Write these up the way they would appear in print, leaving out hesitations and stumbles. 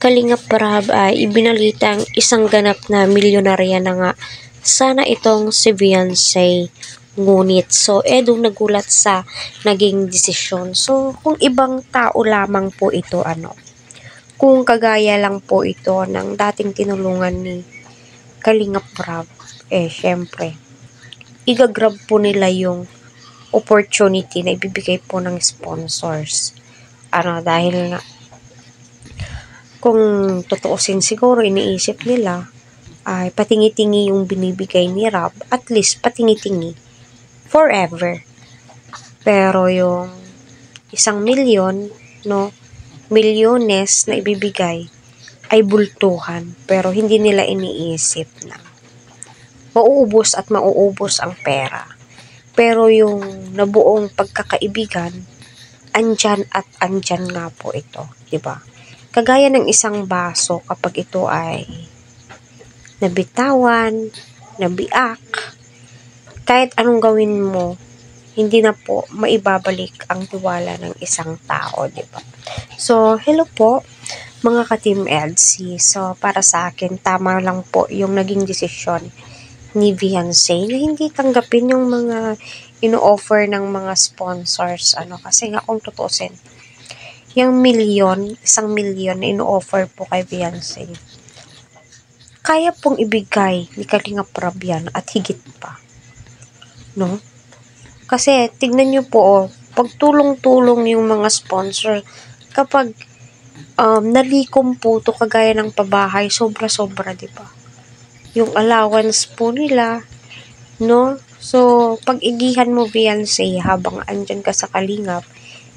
Kalingap Rab ay ibinalitang isang ganap na milyonarya na nga sana itong si Beyonce. Ngunit edong nagulat sa naging desisyon. So kung ibang tao lamang po ito kung kagaya lang po ito ng dating tinulungan ni Kalingap Rab, syempre igagrab po nila yung opportunity na ibibigay po ng sponsors. Dahil nga kung tutuusin siguro iniisip nila ay patingi-tingi yung binibigay ni Rob, at least patingi-tingi forever. Pero yung 1,000,000, milyones na ibibigay ay bultuhan, pero hindi nila iniisip na mauubos at mauubos ang pera. Pero yung nabuong pagkakaibigan, andyan at andyan nga po ito, di ba? Kagaya ng isang baso, kapag ito ay nabitawan, nabiak, kahit anong gawin mo, hindi na po maibabalik ang tiwala ng isang tao, di ba? So, hello po, mga ka-Team LC. So, para sa akin, tama lang po yung naging desisyon ni Beyonce na hindi tanggapin yung mga ino-offer ng mga sponsors. Kasi nga kung tutusin, yung 1,000,000 na ino-offer po kay Beyonce, kaya pong ibigay ni Kalingap Rab yan at higit pa. No? Kasi tignan nyo po, pagtulong-tulong yung mga sponsor, kapag nalikom po to kagaya ng pabahay, sobra-sobra, di ba? Yung allowance po nila, no? So, pag-igihan mo Beyonce habang andyan ka sa Kalingap,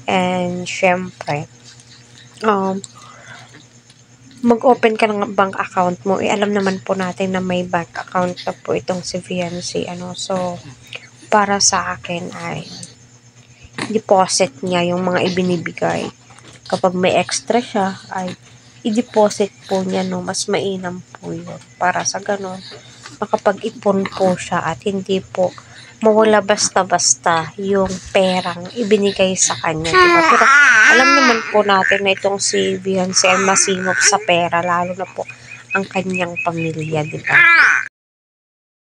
and syempre, mag-open ka ng bank account mo. Alam naman po natin na may bank account na po itong si Beyonce. So, para sa akin ay deposit niya yung mga ibinibigay. Kapag may extra siya, ay i-deposit po niya, mas mainam po yun. Para sa ganon, makapag-ipon po siya at hindi po mawala basta-basta yung perang ibinigay sa kanya, diba? Pero alam naman po natin na itong si Beyonce ay masinop sa pera, lalo na po ang kanyang pamilya, diba?